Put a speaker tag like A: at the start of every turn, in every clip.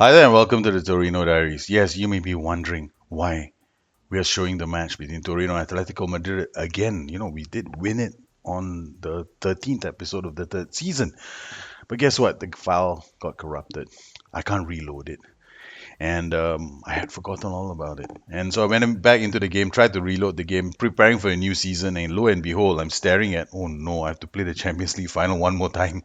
A: Hi there and welcome to the Torino Diaries. Yes, you may be wondering why we are showing the match between Torino and Atletico Madrid again. We did win it on the 13th episode of the third season. But guess what? The file got corrupted. I can't reload it. And I had forgotten all about it. And so I went back into the game, tried to reload the game, preparing for a new season. And lo and behold, I'm staring at, oh no, I have to play the Champions League final one more time.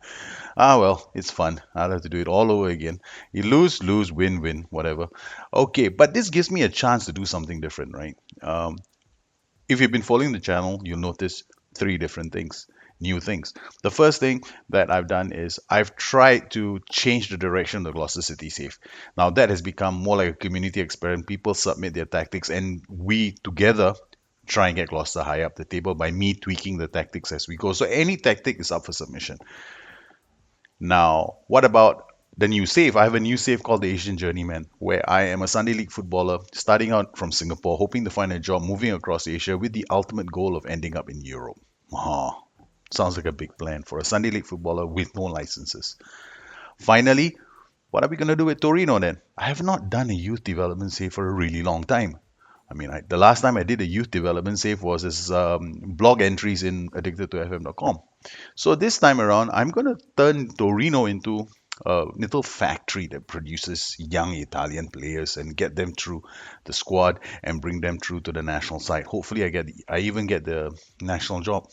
A: Ah, well, it's fun. I'll have to do it all over again. You lose, lose, win, win, whatever. Okay, but this gives me a chance to do something different, right? If you've been following the channel, you'll notice three different things, new things. The first thing that I've done is I've tried to change the direction of the Gloucester City Safe. Now, that has become more like a community experiment. People submit their tactics, and we together try and get Gloucester high up the table by me tweaking the tactics as we go. So any tactic is up for submission. Now, what about the new save? I have a new save called the Asian Journeyman, where I am a Sunday League footballer starting out from Singapore, hoping to find a job moving across Asia with the ultimate goal of ending up in Europe. Ah, sounds like a big plan for a Sunday League footballer with no licenses. Finally, what are we going to do with Torino then? I have not done a youth development save for a really long time. The last time I did a youth development save was as blog entries in addictedtofm.com. So this time around, I'm going to turn Torino into a little factory that produces young Italian players and get them through the squad and bring them through to the national side. Hopefully, I even get the national job.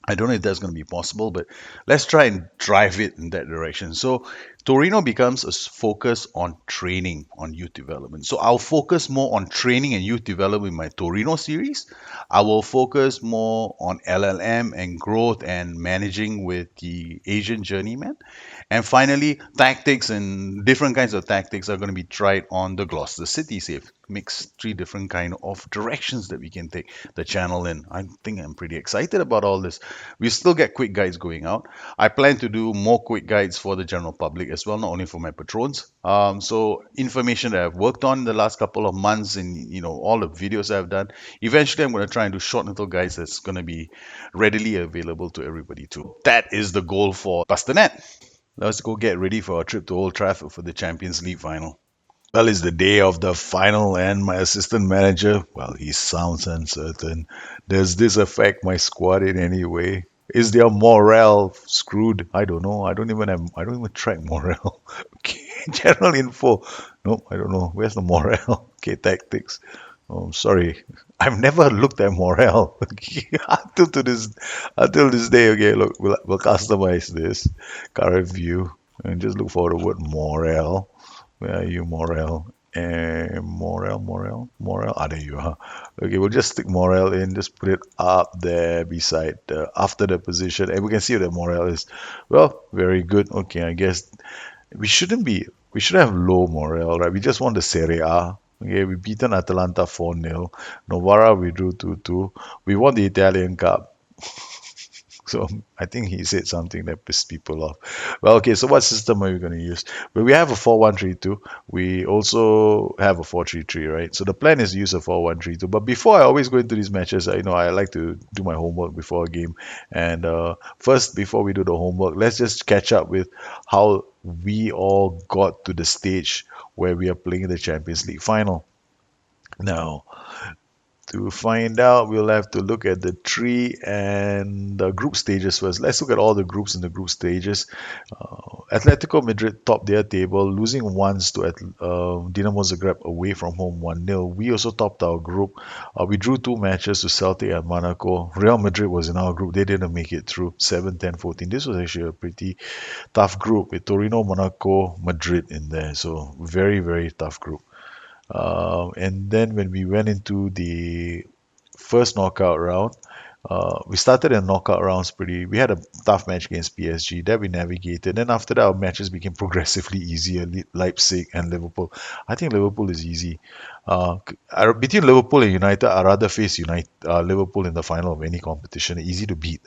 A: I don't know if that's going to be possible, but let's try and drive it in that direction. So Torino becomes a focus on training, on youth development. So I'll focus more on training and youth development in my Torino series. I will focus more on LLM and growth and managing with the Asian journeyman. And finally, tactics and different kinds of tactics are going to be tried on the Gloucester City Safe. Mix three different kind of directions that we can take the channel in. I think I'm pretty excited about all this. We still get quick guides going out. I plan to do more quick guides for the general public as well, not only for my patrons. So information that I've worked on in the last couple of months and all the videos I've done. Eventually, I'm going to try and do short little guides that's going to be readily available to everybody too. That is the goal for Busternet. Let's go get ready for our trip to Old Trafford for the Champions League final. Well, it's the day of the final, and my assistant manager, well, he sounds uncertain. Does this affect my squad in any way? Is their morale screwed? I don't know. I don't even track morale. Okay, general info. Nope, I don't know. Where's the morale? Okay, tactics. Oh, sorry. I've never looked at morale until this day. Okay, look, we'll customize this current view and just look for the word morale. Where are you, morale? Morale. Ah, there you are. Okay, we'll just stick morale in. Just put it up there beside after the position, and we can see what the morale is. Well, very good. Okay, I guess we shouldn't be. We shouldn't have low morale, right? We just want the Serie A. Okay, we beaten Atalanta 4-0. Novara we drew 2-2. We won the Italian Cup. So I think he said something that pissed people off. Well, okay, so what system are we going to use? Well, we have a 4-1-3-2. We also have a 4-3-3, right? So the plan is to use a 4-1-3-2. But before I always go into these matches, I like to do my homework before a game. And first, before we do the homework, let's just catch up with how we all got to the stage where we are playing the Champions League final. Now, to find out, we'll have to look at the tree and the group stages first. Let's look at all the groups in the group stages. Atletico Madrid topped their table, losing once to Dinamo Zagreb away from home 1-0. We also topped our group. We drew two matches to Celtic and Monaco. Real Madrid was in our group. They didn't make it through 7-10-14. This was actually a pretty tough group with Torino, Monaco, Madrid in there. So very, very tough group. And then when we went into the first knockout round, we started in knockout rounds we had a tough match against PSG that we navigated. Then after that, our matches became progressively easier. Leipzig and Liverpool. I think Liverpool is easy. Between Liverpool and United, I rather face Liverpool in the final of any competition. Easy to beat,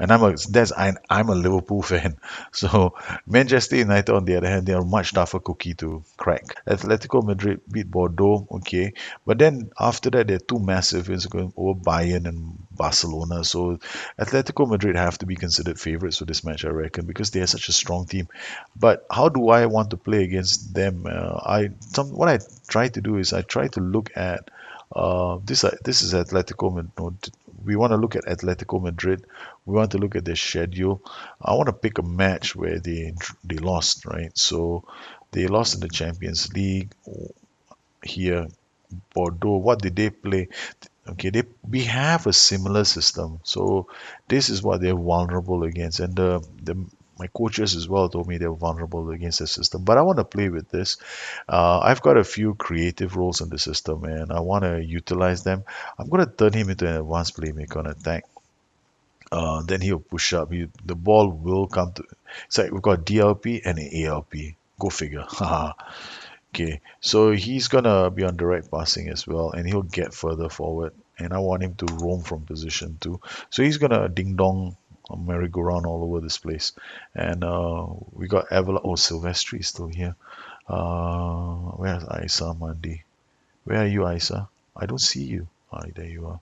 A: and I'm a Liverpool fan. So Manchester United, on the other hand, they are a much tougher cookie to crack. Atletico Madrid beat Bordeaux, okay, but then after that, they're two massive wins going over Bayern and Barcelona. So Atletico Madrid have to be considered favourites for this match, I reckon, because they are such a strong team. But how do I want to play against them? What I try to do is I try to look at this is Atletico Madrid. No, we want to look at Atletico Madrid. We want to look at their schedule. I want to pick a match where they lost, right? So they lost in the Champions League here. Bordeaux. What did they play? Okay, we have a similar system, so this is what they're vulnerable against, and my coaches as well told me they're vulnerable against the system. But I want to play with this. I've got a few creative roles in the system, and I want to utilize them. I'm going to turn him into an advanced playmaker on attack. Then he'll push up. The ball will come to. It's like we've got DLP and an ALP. Go figure. Okay, so he's gonna be on direct passing as well, and he'll get further forward. And I want him to roam from position too. So he's gonna ding dong merry-go-round all over this place. And we got Avila. Oh, Silvestri is still here. Where's Isa Mandi? Where are you, Isa? I don't see you. Ah, there you are.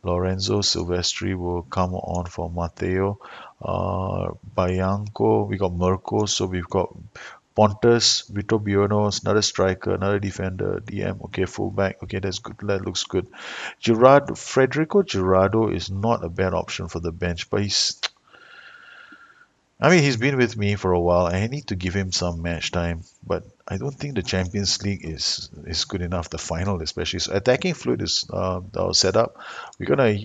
A: Lorenzo Silvestri will come on for Matteo. Bianco, we got Mirko, so we've got Pontus, Vitor Bionos, another striker, another defender, DM, okay, fullback, okay, that's good, that looks good. Federico Gerardo is not a bad option for the bench, but I mean, he's been with me for a while, and I need to give him some match time, but I don't think the Champions League is good enough, the final especially. So attacking fluid is our setup. We're gonna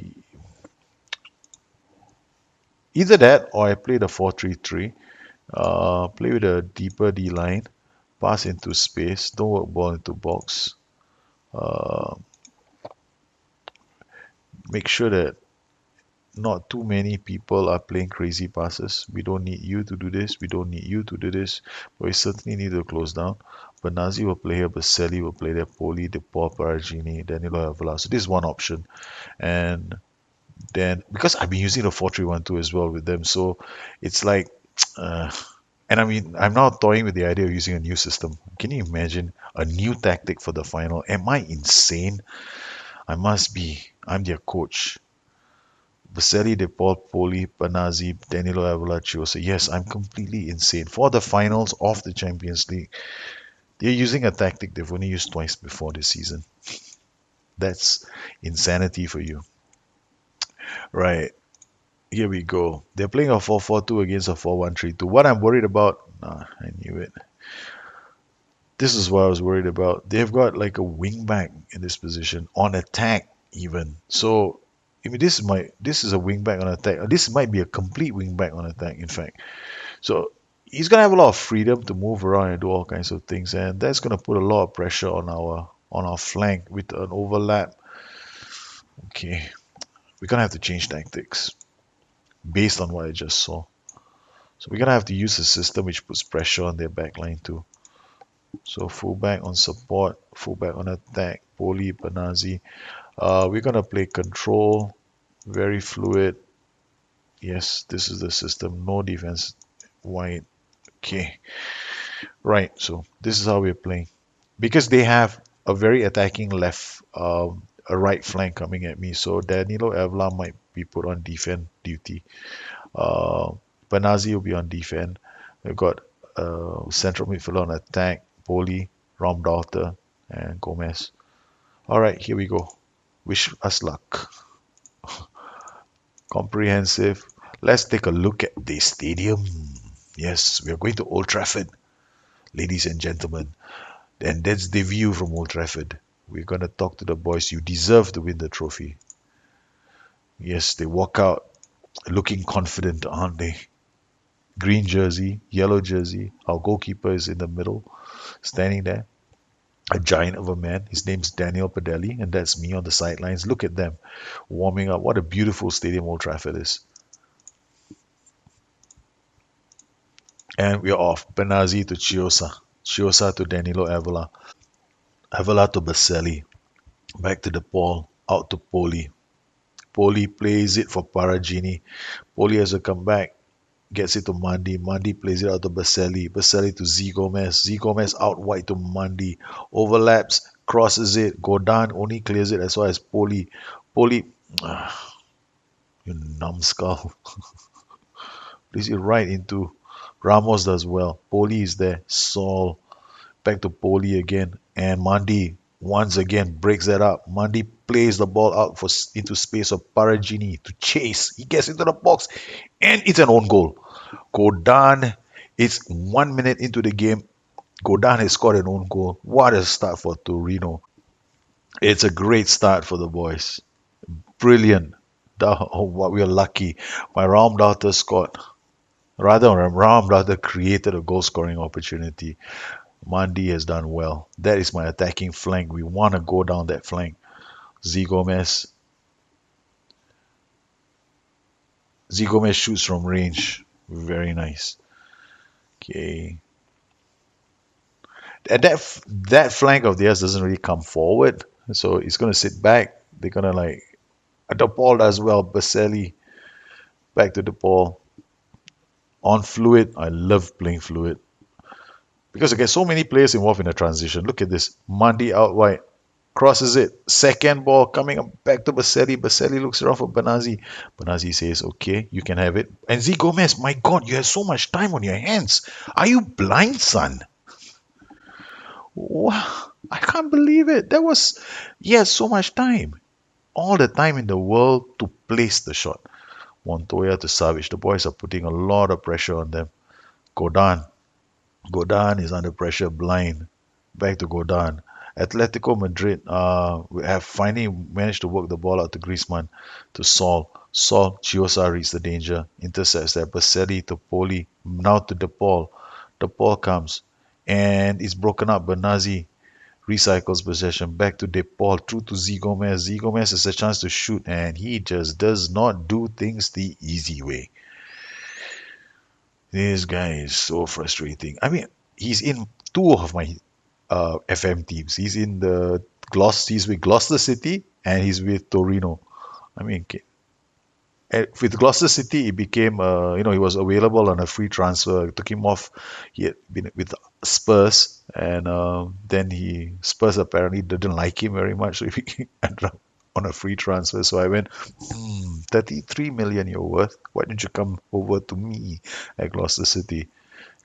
A: either that or I play the 4-3-3, play with a deeper D line, pass into space, don't work ball into box. Uh, Make sure that not too many people are playing crazy passes. We don't need you to do this. We don't need you to do this. But we certainly need to close down. Bernazzi will play here. Baselli will play there. Poli, De Paul, Paragini, Danilo Avila. So this is one option. And then because I've been using the 4-3-1-2 as well with them, so it's like, uh, and I mean, I'm now toying with the idea of using a new system. Can you imagine a new tactic for the final? Am I insane? I must be. I'm their coach. Baselli, De Paul, Poli, Panazzi, Danilo Avila, Chiosa. Yes, I'm completely insane. For the finals of the Champions League, they're using a tactic they've only used twice before this season. That's insanity for you. Right, here we go. They're playing a 4-4-2 against a 4-1-3-2. What I'm worried about, I knew it. This is what I was worried about. They've got like a wing back in this position on attack even. So I mean this is a wing back on attack. This might be a complete wing back on attack, in fact. So he's gonna have a lot of freedom to move around and do all kinds of things, and that's gonna put a lot of pressure on our flank with an overlap. Okay, we're gonna have to change tactics based on what I just saw. So we're gonna have to use a system which puts pressure on their backline too. So fullback on support, fullback on attack, Poli, Panazzi. We're gonna play control, very fluid. Yes, this is the system. No defense, wide. Okay, right. So this is how we're playing because they have a very attacking left, a right flank coming at me. So Danilo Avila might be put on defense duty. Uh, Panazzi will be on defense. We've got central midfielder on attack, Poli, Raumdalter, and Gomez. All right, here we go. Wish us luck. Comprehensive. Let's take a look at the stadium. Yes, we are going to Old Trafford, ladies and gentlemen. And that's the view from Old Trafford. We're going to talk to the boys. You deserve to win the trophy. Yes, they walk out looking confident, aren't they? Green jersey, yellow jersey. Our goalkeeper is in the middle, standing there. A giant of a man. His name's Daniel Padelli, and that's me on the sidelines. Look at them warming up. What a beautiful stadium Old Trafford is. And we're off. Benazzi to Chiosa. Chiosa to Danilo Avila.
B: Avila to Baselli. Back to the Paul. Out to Poli. Poli plays it for Paragini. Poli has a comeback. Gets it to Mandi. Mandi plays it out to Baselli. Baselli to Z Gomez. Z Gomez out wide to Mandi. Overlaps. Crosses it. Godan only clears it as well as Poli. Poli. You numbskull. Plays it right into Ramos does well. Poli is there. Saul. Back to Poli again. And Mandi once again breaks that up. Mandi plays the ball out for into space of Paragini to chase. He gets into the box and it's an own goal. Godan, it's 1 minute into the game. Godan has scored an own goal. What a start for Torino. It's a great start for the boys. Brilliant. Oh, what we are lucky. My Raumdaughter scored. Rather, Raumdaughter created a goal scoring opportunity. Mandi has done well. That is my attacking flank. We want to go down that flank. Z Gomez. Z Gomez shoots from range. Very nice. Okay. And that flank of theirs doesn't really come forward. So it's gonna sit back. They're gonna like De Paul does well. Baselli back to De Paul. On fluid. I love playing fluid. Because I get so many players involved in the transition. Look at this. Mandi out wide. Crosses it. Second ball coming up back to Baselli. Baselli looks around for Benazzi. Benazzi says, okay, you can have it. And Z Gomez, my God, you have so much time on your hands. Are you blind, son? Wow, I can't believe it. He had so much time. All the time in the world to place the shot. Montoya to Savage. The boys are putting a lot of pressure on them. Godan. Godan is under pressure, blind. Back to Godan. Atletico Madrid have finally managed to work the ball out to Griezmann, to Saul. Saul, Chiosa reads the danger, intercepts that. Baselli to Poli, now to De Paul. De Paul comes and it's broken up. Benazzi recycles possession back to De Paul, through to Z Gomez. Z Gomez has a chance to shoot and he just does not do things the easy way. This guy is so frustrating. I mean, he's in two of my FM teams. He's with Gloucester City and he's with Torino. I mean, with Gloucester City, it became he was available on a free transfer. It took him off. He had been with Spurs, and then he Spurs apparently didn't like him very much, so he ended up on a free transfer. So I went, 33 million you're worth. Why don't you come over to me at Gloucester City?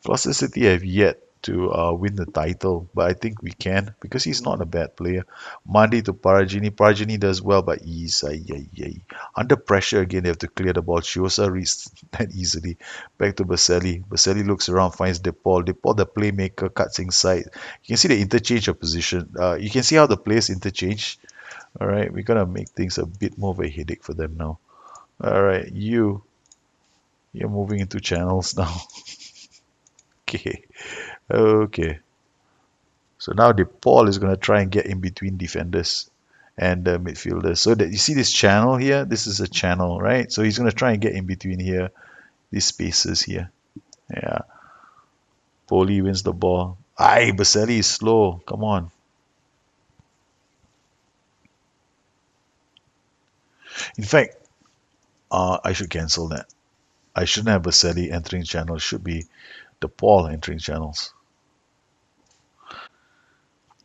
B: Gloucester City have yet to win the title, but I think we can because he's not a bad player. Mandi to Paragini. Paragini does well, but he's under pressure again. They have to clear the ball. Chiosa reads that easily. Back to Baselli. Baselli looks around, finds De Paul. De Paul, the playmaker, cuts inside. You can see the interchange of position. You can see how the players interchange. All right, we're gonna make things a bit more of a headache for them now. All right, you're moving into channels now. Okay. Okay. So now the Paul is going to try and get in between defenders and the midfielders. So that you see this channel here, this is a channel, right? So he's going to try and get in between here, these spaces here. Yeah. Poli wins the ball. Aye, Baselli is slow. Come on. In fact, I should cancel that. I shouldn't have Baselli entering channels. It should be the Paul entering channels.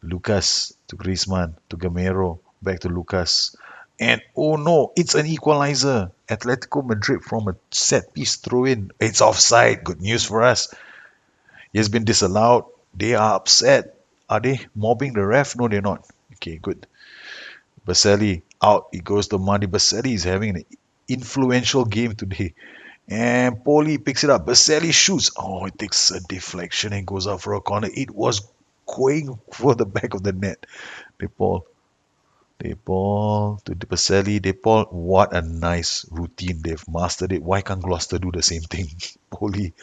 B: Lucas to Griezmann to Gamero, back to Lucas. And oh no, it's an equalizer. Atletico Madrid from a set piece throw in. It's offside. Good news for us. He has been disallowed. They are upset. Are they mobbing the ref? No, they're not. Okay, good. Baselli out. It goes to Mandi. Baselli is having an influential game today. And Poli picks it up. Baselli shoots. Oh, it takes a deflection and goes out for a corner. It was going for the back of the net. De Paul. De Paul to De Baselli. De Paul, what a nice routine. They've mastered it. Why can't Gloucester do the same thing? Holy.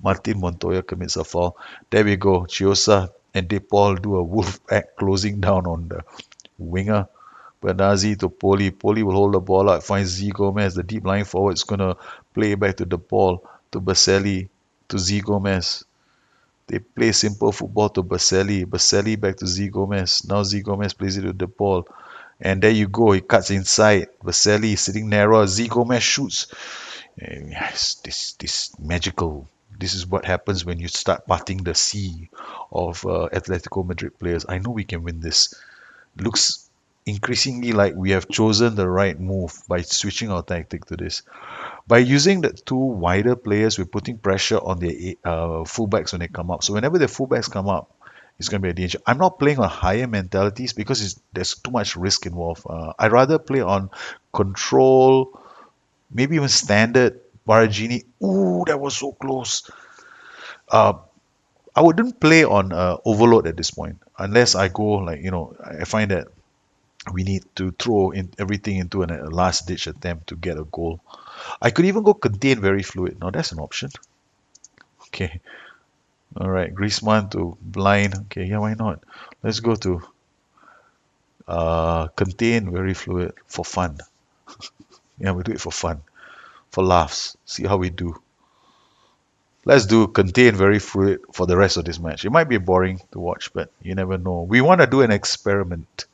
B: Martin Montoya commits a foul. There we go. Chiosa and De Paul do a wolf act closing down on the winger. Benazzi to Poli. Poli will hold the ball out, finds Z Gomez. The deep line forward is going to play back to De Paul, to Baselli, to Z Gomez. They play simple football to Baselli. Baselli back to Z Gomez. Now Z Gomez plays it to De Paul. And there you go. He cuts inside. Baselli sitting narrow. Z Gomez shoots. Yes, this magical. This is what happens when you start parting the sea of Atletico Madrid players. I know we can win this. Looks increasingly like we have chosen the right move by switching our tactic to this. By using the two wider players, we're putting pressure on the fullbacks when they come up. So whenever the fullbacks come up, it's going to be a danger. I'm not playing on higher mentalities because there's too much risk involved. I'd rather play on control, maybe even standard. Baragini, ooh, that was so close. Uh, I wouldn't play on overload at this point unless I go like I find that we need to throw in everything into a last ditch attempt to get a goal. I could even go contain very fluid. Now that's an option. Okay. All right. Griezmann to blind. Okay. Yeah, why not? Let's go to contain very fluid for fun. Yeah, we do it for fun, for laughs. See how we do. Let's do contain very fluid for the rest of this match. It might be boring to watch, but you never know. We want to do an experiment.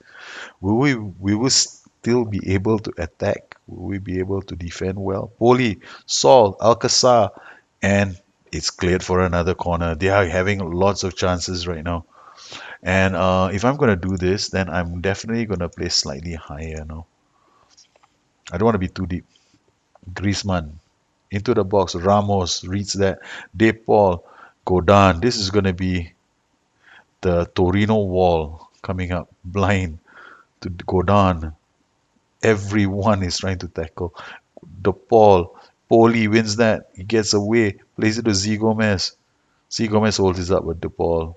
B: We will still be able to attack? Will we be able to defend well? Poli, Saul, Alcazar, and it's cleared for another corner. They are having lots of chances right now. And if I'm going to do this, then I'm definitely going to play slightly higher now. I don't want to be too deep. Griezmann into the box. Ramos reads that. De Paul, Godin. This is going to be the Torino wall coming up. Blind to Godin. Everyone is trying to tackle. De Paul. Poli wins that. He gets away. Plays it to Z Gomez. Z Gomez holds it up with De Paul.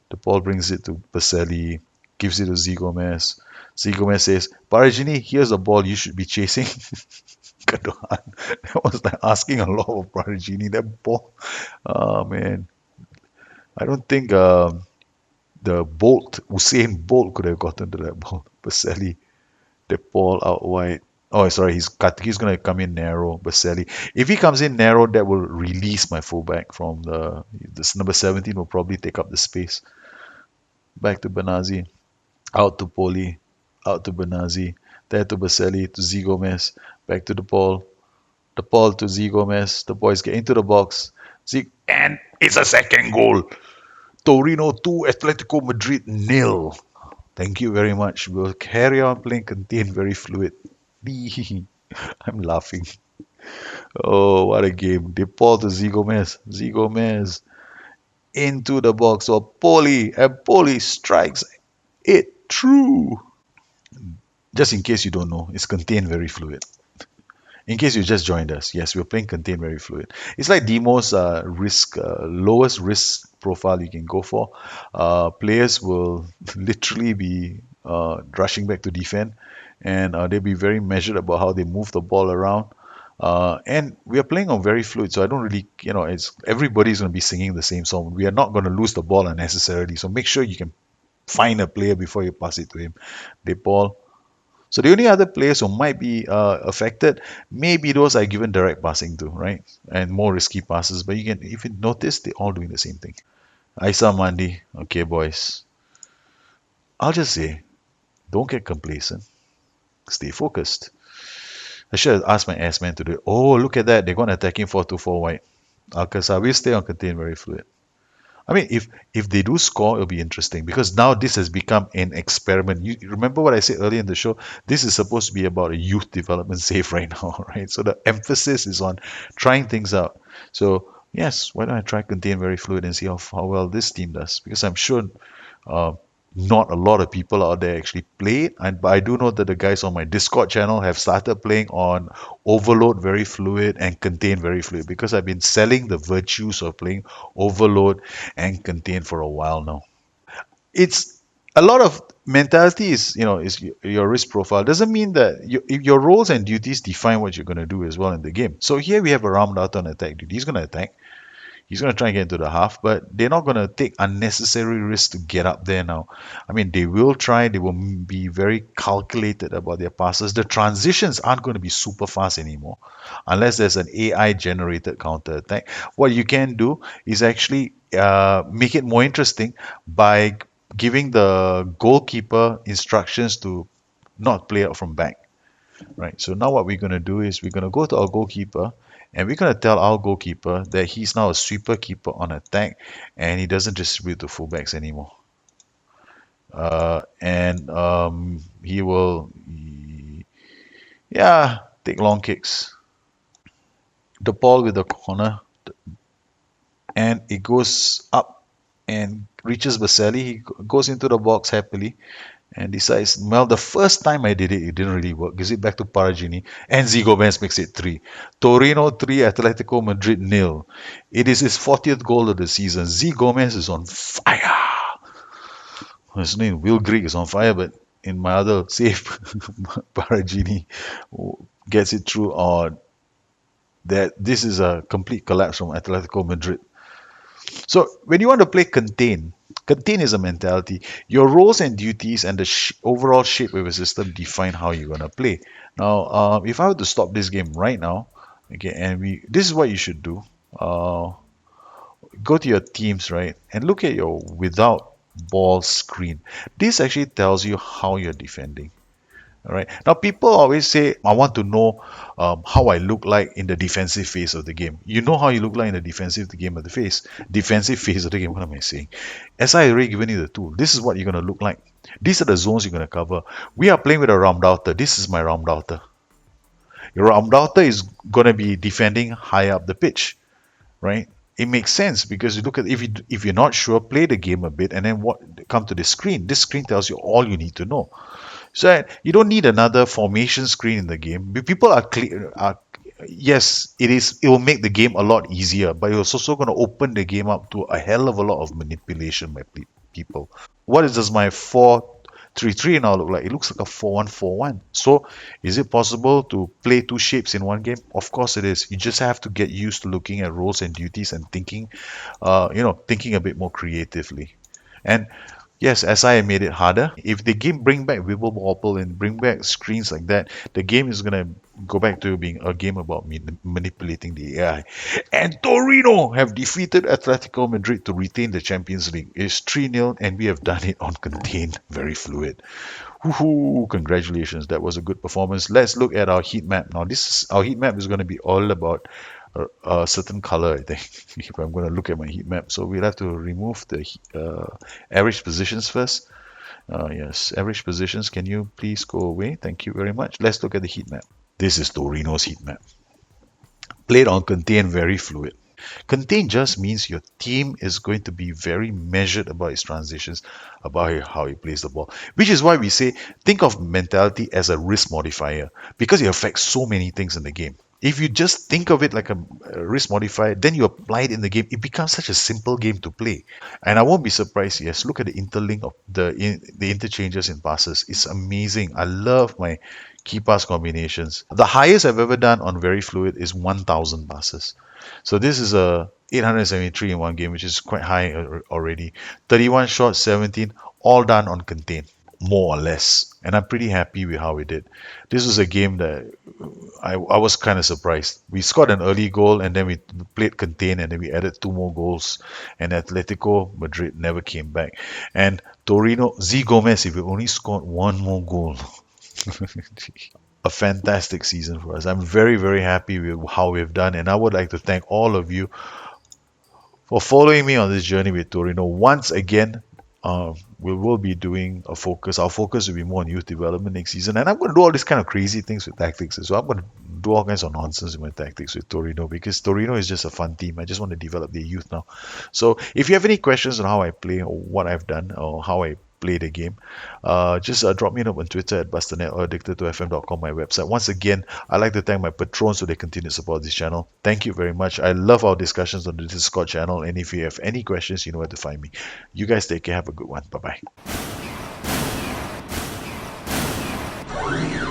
B: De Paul brings it to Baselli. Gives it to Z Gomez. Z Gomez says, Paragini, here's a ball you should be chasing. Kadohan. That was like asking a lot of Paragini. That ball. Oh, man. I don't think Usain Bolt could have gotten to that ball. Baselli. De Paul out wide. Oh, sorry, he's gonna come in narrow, Baselli. If he comes in narrow, that will release my fullback from this number 17 will probably take up the space. Back to Benazi, out to Poli, out to Benazi, there to Baselli, to Z Gomez, back to the Paul to Z Gomez. The boys get into the box. And it's a second goal. Torino 2, Atletico Madrid nil. Thank you very much. We'll carry on playing contain very fluid. I'm laughing. Oh, what a game. De Paul to Z Gomez. Z Gomez into the box of Poli. And Poli strikes it true. Just in case you don't know, it's contain very fluid. In case you just joined us, yes, we're playing contain very fluid. It's like the most lowest risk profile you can go for. Players will literally be rushing back to defend, and they'll be very measured about how they move the ball around. And we are playing on very fluid, so I don't really, it's everybody's going to be singing the same song. We are not going to lose the ball unnecessarily, so make sure you can find a player before you pass it to him. De Paul, so the only other players who might be affected may be those I given direct passing to, right? And more risky passes. But if you notice, they're all doing the same thing. Aisa Mandi, okay, boys. I'll just say, don't get complacent. Stay focused. I should have asked my ass man to do it. Oh, look at that. They're going to attack him 4-2-4 white. Alcazar will stay on contain very fluid. I mean, if they do score, it'll be interesting because now this has become an experiment. You remember what I said earlier in the show? This is supposed to be about a youth development save right now, right? So the emphasis is on trying things out. So yes, why don't I try contain very fluid and see how well this team does? Because I'm sure uh, not a lot of people out there actually play it. But I do know that the guys on my Discord channel have started playing on Overload very fluid and Contain very fluid because I've been selling the virtues of playing Overload and Contain for a while now. It's a lot of mentality is your risk profile. Doesn't mean that your roles and duties define what you're going to do as well in the game. So here we have a Ramdaton attack dude. He's going to attack. He's going to try and get into the half, but they're not going to take unnecessary risks to get up there now. I mean, they will try, they will be very calculated about their passes. The transitions aren't going to be super fast anymore unless there's an AI generated counter attack. What you can do is actually make it more interesting by giving the goalkeeper instructions to not play out from back. Right. So now what we're going to do is we're going to go to our goalkeeper and we're going to tell our goalkeeper that he's now a sweeper keeper on attack and he doesn't distribute to fullbacks anymore. And he will, yeah, take long kicks. The ball with the corner and it goes up and reaches Baselli. He goes into the box happily and decides, well, the first time I did it, it didn't really work. Gives it back to Paragini, and Zigo Benz makes it 3. Torino 3, Atletico Madrid nil. It is his 40th goal of the season. Z Gomez is on fire. His name, Will Greek, is on fire, but in my other save, Paragini gets it through. Or that this is a complete collapse from Atletico Madrid. So when you want to play contain is a mentality. Your roles and duties and the overall shape of your system define how you're gonna play. Now, if I were to stop this game right now, okay, and this is what you should do. Go to your teams, right, and look at your without ball screen. This actually tells you how you're defending. All right. Now, people always say, I want to know how I look like in the defensive phase of the game. You know how you look like in the defensive phase of the game. What am I saying? As I already given you the tool, this is what you're going to look like. These are the zones you're going to cover. We are playing with a Raumdauter. This is my Raumdauter. Your Raumdauter is going to be defending high up the pitch, right? It makes sense because you look at if you're not sure, play the game a bit, and then what come to the screen. This screen tells you all you need to know. So you don't need another formation screen in the game. People are clear. Yes, it is. It will make the game a lot easier, but it's also going to open the game up to a hell of a lot of manipulation by people. What does my 4-3-3 now look like? It looks like a 4-1-4-1. So, is it possible to play two shapes in one game? Of course it is. You just have to get used to looking at roles and duties and thinking, thinking a bit more creatively. And yes, SI made it harder. If the game bring back Wibble Wobble and bring back screens like that, the game is gonna go back to being a game about manipulating the AI. And Torino have defeated Atletico Madrid to retain the Champions League. It's 3-0 and we have done it on contained, very fluid. Woohoo! Congratulations, that was a good performance. Let's look at our heat map. Now, our heat map is going to be all about a certain color, I think, if I'm going to look at my heat map. So we'll have to remove the average positions first. Yes, average positions. Can you please go away? Thank you very much. Let's look at the heat map. This is Torino's heat map. Played on contain, very fluid. Contain just means your team is going to be very measured about its transitions, about how he plays the ball. Which is why we say think of mentality as a risk modifier because it affects so many things in the game. If you just think of it like a risk modifier, then you apply it in the game, it becomes such a simple game to play. And I won't be surprised, yes, look at the interlink of the interchanges in passes. It's amazing. I love my key pass combinations. The highest I've ever done on very fluid is 1000 passes. So this is a 873 in one game, which is quite high already. 31 shots, 17, all done on contain, more or less. And I'm pretty happy with how we did. This was a game that I was kind of surprised. We scored an early goal and then we played contain and then we added 2 more goals. And Atletico Madrid never came back. And Torino, Z Gomez, if we only scored 1 more goal. A fantastic season for us. I'm very, very happy with how we've done, and I would like to thank all of you for following me on this journey with Torino. Once again, we will be doing a focus. Our focus will be more on youth development next season, and I'm going to do all these kind of crazy things with tactics as well. I'm going to do all kinds of nonsense with my tactics with Torino because Torino is just a fun team. I just want to develop their youth now. So if you have any questions on how I play or what I've done or how I play the game, just drop me a note on Twitter at Busternet or addicted2fm.com, my website. Once again, I'd like to thank my patrons so they continue to support this channel. Thank you very much. I love our discussions on the Discord channel, and if you have any questions, you know where to find me. You guys take care. Have a good one. Bye bye.